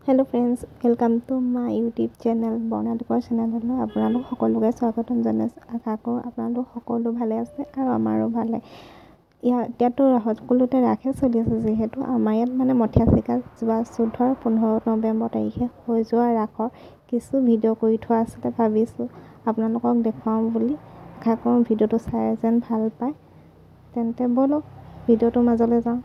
Hello friends, welcome to my YouTube channel বৰ্ণালীকৰ চেনেললৈ আপোনালোক সকলোকে স্বাগতম জনাইছোঁ। আশা কৰোঁ আপোনালোক সকলো ভালে আছে আৰু আমাৰো ভালে। এতিয়াতো সকলোতে ৰাসে চলি আছে, যিহেতু আমাৰ ইয়াত মঠীয়া চিকা যোৱা 14-15 নৱেম্বৰ তাৰিখে হৈ যোৱা ৰাসৰ কিছু ভিডিঅ' কৰি থোৱা আছিলে। ভাবিছোঁ আপোনালোকক দেখুৱাওঁ বুলি। আশা কৰোঁ ভিডিঅ'টো চাই যেন ভাল পায়। তেন্তে ব'লক ভিডিঅ'টোৰ মাজলৈ যাওঁ।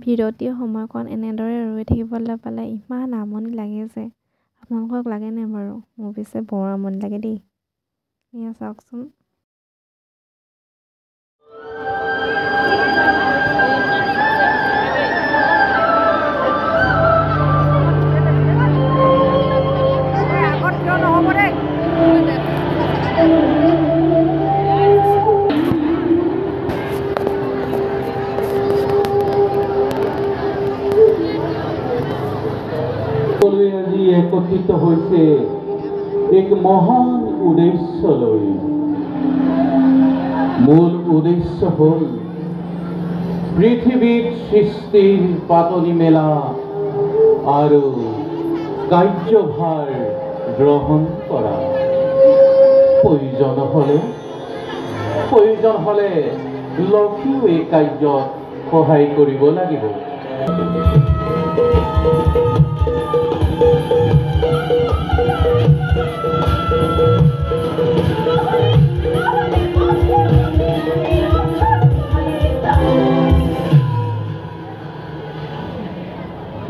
বিৰতিৰ সময়কণ এনেদৰে ৰৈ থাকিবলৈ পালে ইমান আমনি লাগে যে। আপোনালোকক লাগেনে বাৰু? মোৰ পিছে বৰ আমনি লাগে দেই। এয়া চাওকচোন। আজি একত্ৰিত হৈছে এক মহান উদ্দেশ্যলৈ। মূল উদ্দেশ্য হ'ল পৃথিৱীত সৃষ্টিৰ পাতনি মেলা আৰু কাৰ্যভাৰ গ্ৰহণ কৰা। প্ৰয়োজন হ'লে লক্ষীও এই কাৰ্যত সহায় কৰিব লাগিব।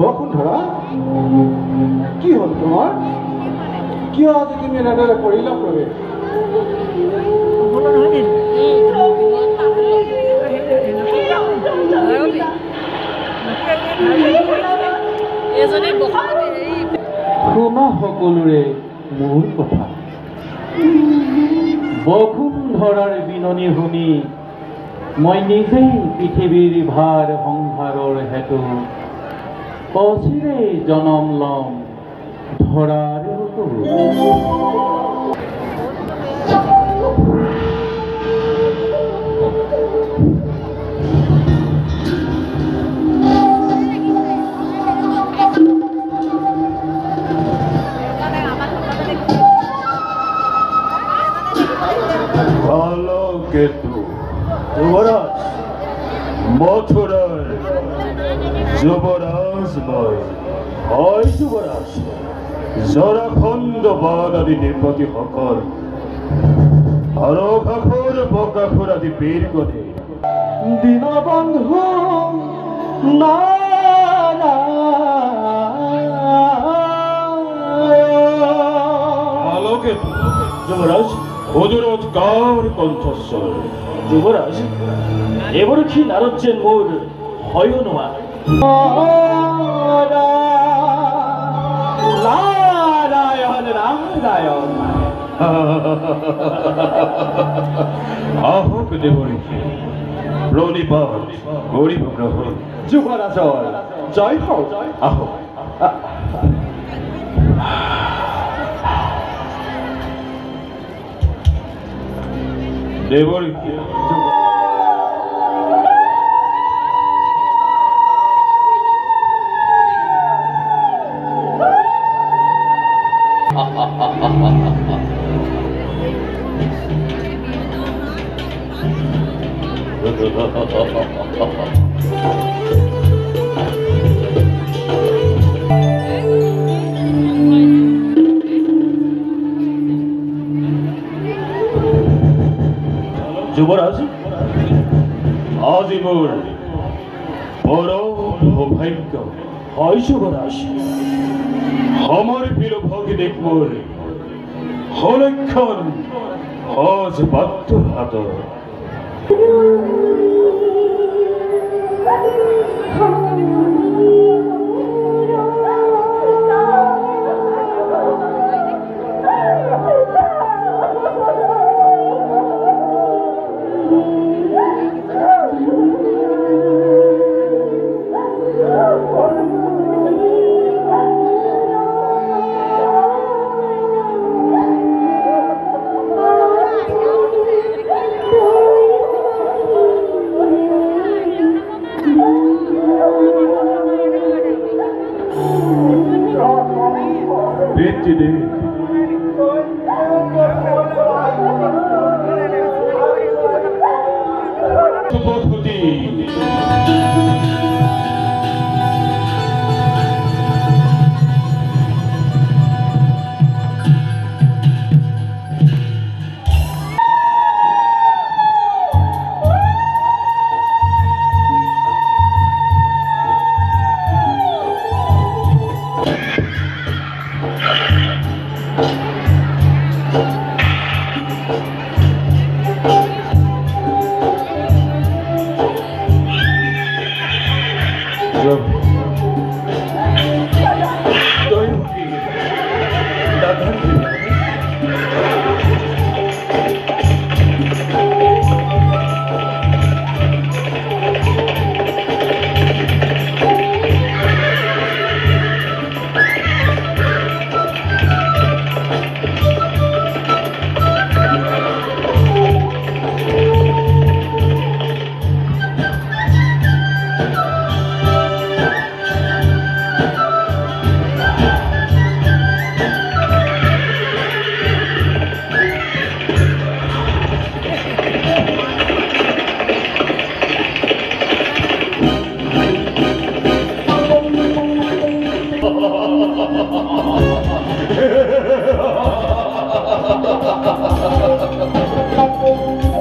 বসুন্ধৰা, কি হ'ল তোমাৰ? কিয় আজি তুমি এনেদৰে কৰিলা প্ৰৱেশ? শুনা সকলোৰে মোৰ কথা। বসুন্ধৰাৰ বিননি শুনি মই নিজেই পৃথিৱীৰ ভাৰ সংসাৰৰ হেতু অচিৰে জনম লম ধৰাৰ বুকু। কেতু যুবৰাজ, মথুৰাৰ যুবৰাজ মই। হয় যুবৰাজ, জৰাখণ্ড বাদ আদি নৃপতিসকল আৰু ঘাখৰ বকাখৰ আদি বীৰগণে দীনবন্ধু আলোকে যুবরাজ অনুরোধ কার কণ্ঠস্বর। যুবরাজ, এবার কি নারজ্যেন মোর হয় নোয়া। নারায়ণ নারায়ণ। আহক দেবরীকে প্রণিপাত গরিব গ্রহণ। যুবরাজ জয় হোক। আহক। দেবরীকে যুবরাজ, আজি মোর বড় সৌভাগ্য হয় যুবরাজ। আমার প্রিয় ভগিনীক মোর হলক্ষণ হজ বাদ্য হাত। বেটিরে শুভবুদ্ধি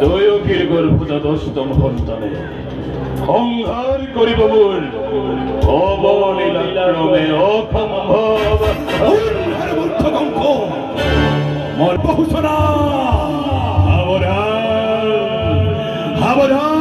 দয়কির গর্ভতা দশতম সন্তানে সংহার করিব মোর অবলীলাক্রমে অসম্ভব মোর বহুসনা সাবধান সাবধান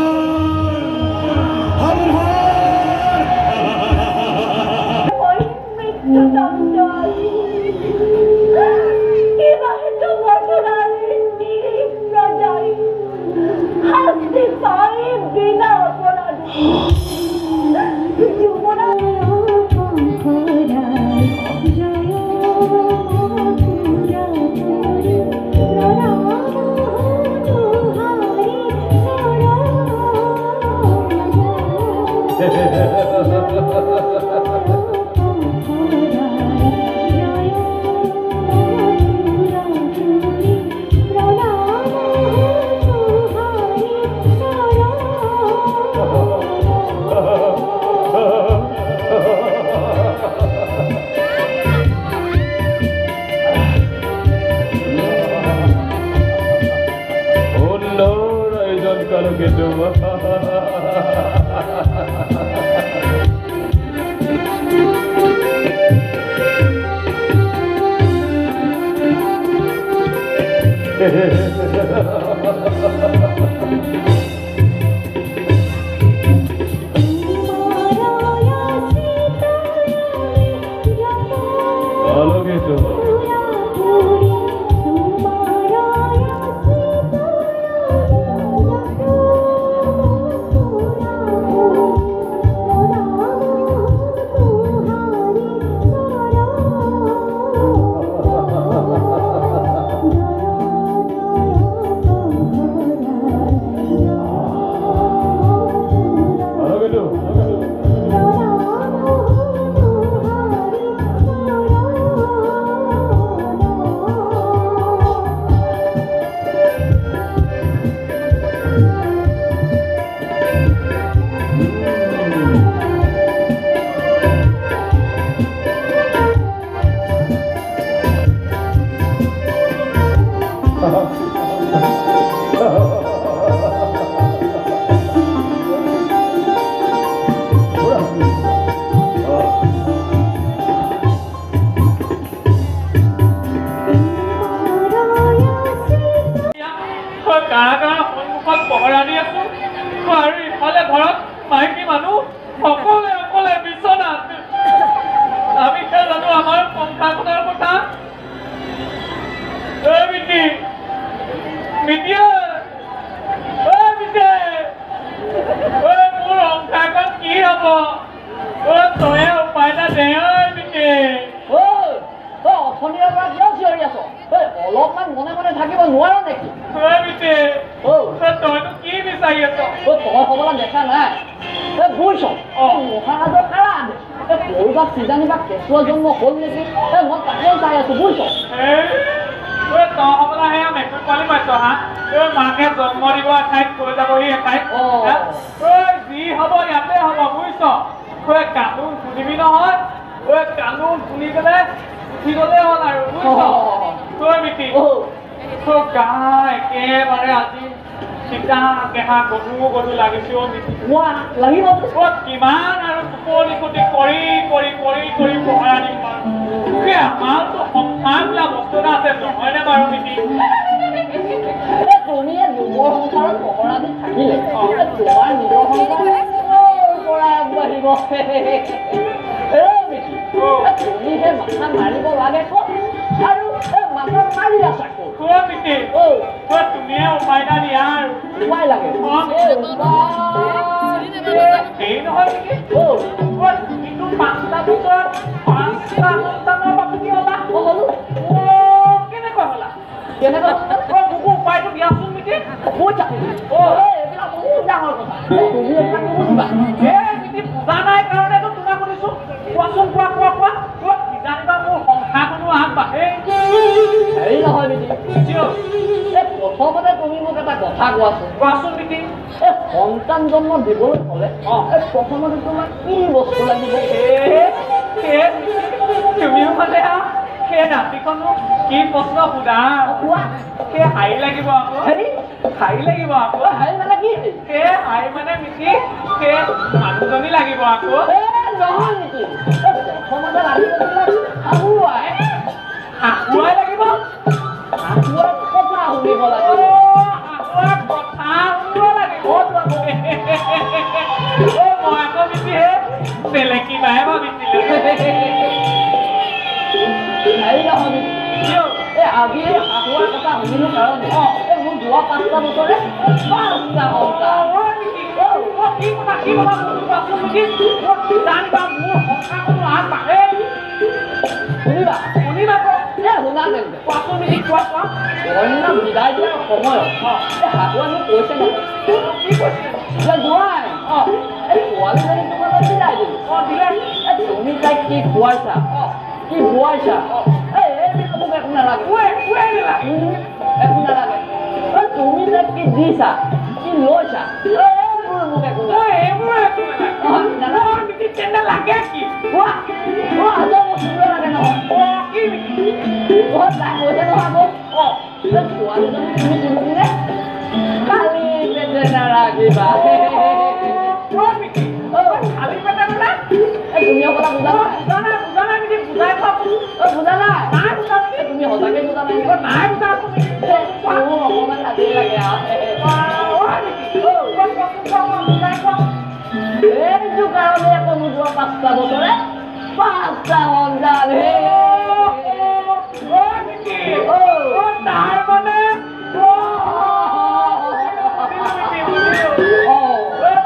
থাকিব নোৱাৰো নেকি তইতো কি বিচাৰি আছ তই হ'বলৈ দেখা নাই বুজিছ মহাৰাজৰ কাৰণ কৰবাত চিজানি বা কেঁচুৱা জন্ম হ'ল নেকি মই তাকে চাই আছো বুজিছ তই হ'বলা সেয়া মেকুৰী পোৱালি পাইছ হা মাকে জন্ম দিব এঠাইত কৈ যাবহি এঠাইত যি হ'ব ইয়াতে হ'ব বুজিছ তই কান্দোন শুনিবি নহয় কান্দোন শুনি পেলাই উঠি গ'লেই হ'ল আৰু বুজিছ তই মিতি তোৰ গা একেবাৰে আজি চিতা কেহা গধু লাগিছে লাগিব কিমান আৰু টোপনি ক্ষতি কৰি কৰি কৰি কৰি পহৰা দিম বাৰু আমাৰতো সংসাৰ বোলা বস্তু এটা আছে নহয়নে বাৰু মিতি তুমি যুৱৰ সংসাৰত পহৰা দি থাকিলে তোমাৰ নিজৰ সংসাৰ পৰা আগবাঢ়িব তুমি যে মাথা মাৰিব লাগে আৰু মাথা মাৰি আছা তুমিয়ে উপায় এটা দিয়া আৰু উপায় লাগে হেৰি নহয় নেকি কিন্তু 5টা বছৰত 5টা সন্তানৰ বাপতি হ'লা কেনেকুৱা হ'লা মোকো উপায়টো দিয়াচোন নেকি এইবিলাক বহুত ডাঙৰ কথা তুমি এইবিলাক নুবুজিবা বুজা নাই কাৰণেতো তোমাক শুনিছো কোৱাচোন কোৱা কিজানিবা মোৰ সংসাৰখনো আগবাঢ়ে হেৰি নহয় নেকি প্ৰথমতে তুমি মোক এটা কথা কোৱাচোন নেকি সন্তান জন্ম দিবলৈ হ'লে প্ৰথমতে তোমাৰ কি বস্তু লাগিব তুমিও মানে সেই ৰাতিখনো কি প্ৰশ্ন সোধা সেই হাঁহি লাগিব আকৌ হাঁহি লাগিব আকৌ হাঁহি মানে কি সেই হাঁহি মানে মিতি সেই মানুহজনী লাগিব আকৌ নহয় নেকি প্ৰথমতে লাগিব শাহুৱাই লাগিব শাহুৱাই কথা শুনিব লাগিব কথা শুনিব লাগিব মই আকৌ মিতিহে বেলেগ কিবাহে ভাবিছিলো হেৰি নহয় আজি শাহুৱাৰ কথা শুনিলো কাৰণে মোৰ যোৱা 5টা বছৰে 5টা শুনিবা শুনা তেন্তে অন্য বিদায় দিয়াৰ সময়ত শাহুৱাই মোক কৈছে নহয় যোৱাই পোৱালীজনী তোমালৈ বিদায় দিলো তুমি তাইক কি খুৱাইছা কি বোৱাইছা মোক একো নালাগে একো নালাগে তুমি তাইক কি দিছা কি লৈছা মোক একো লাগে কি লাগে নহয় তাই কৈছে নহয় মোক পোৱালীজনী তুমি দিলে খালি পেটে নাৰাখিবা খালি পেটে বোলে তুমি অকলা বুজা বুজা নাই তুমি সঁচাকে বুজা নাই অকমান ৰাতি লাগে এইটো কাৰণে আকৌ নোযোৱা 5টা বছৰে 5টা সন্তান তাৰ মানে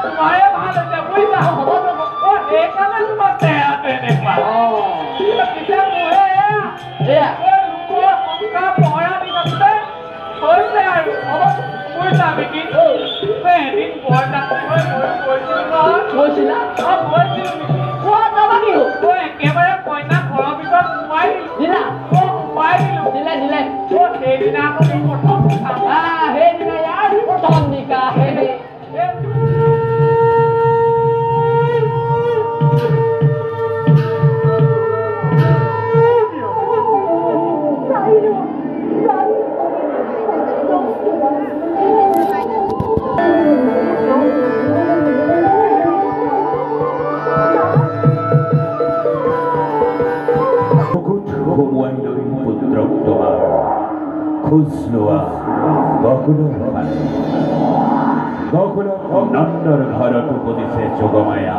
তোমাৰে ভাল হৈছে বুজিছা সেইকাৰণে তোমাৰ চেহেৰাটো এনেকুৱা পিছে পহৰা দি থাকোঁতে হৈছে আৰু বুজিছা নেকি এদিন বৰ কৈছিলা একেবাৰে কইনা ঘৰৰ ভিতৰত সোমাই দিলো দিলে সেইদিনা আকৌ প্ৰথম সেইদিনা ইয়াৰ প্ৰথম নিকা খোজ লোৱা বকুলৰ ফালে বকুলৰ নন্দৰ ঘৰত উপদিছে যোগমায়া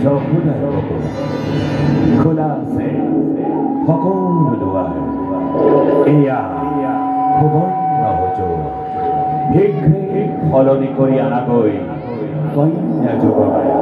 যশোদাৰ বকুল খোলা আছে সকলো দুৱাৰ এয়া সুবৰ্ণ সুযোগ শীঘ্ৰে সলনি কৰি আনাগৈ কন্যা যোগমায়া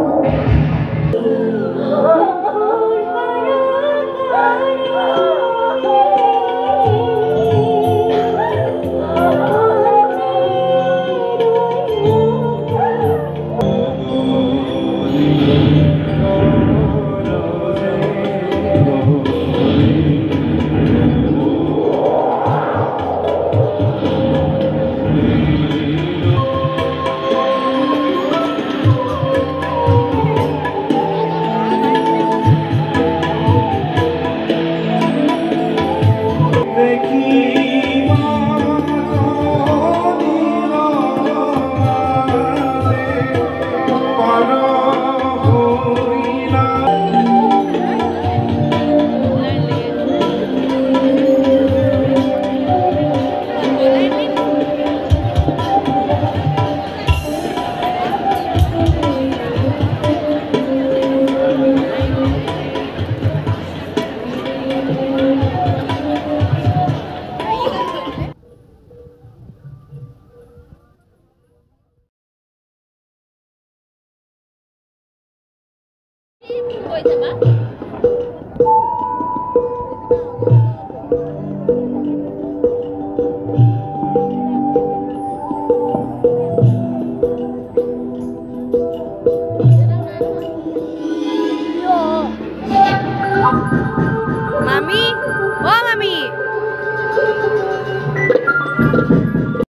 কৰিছে বা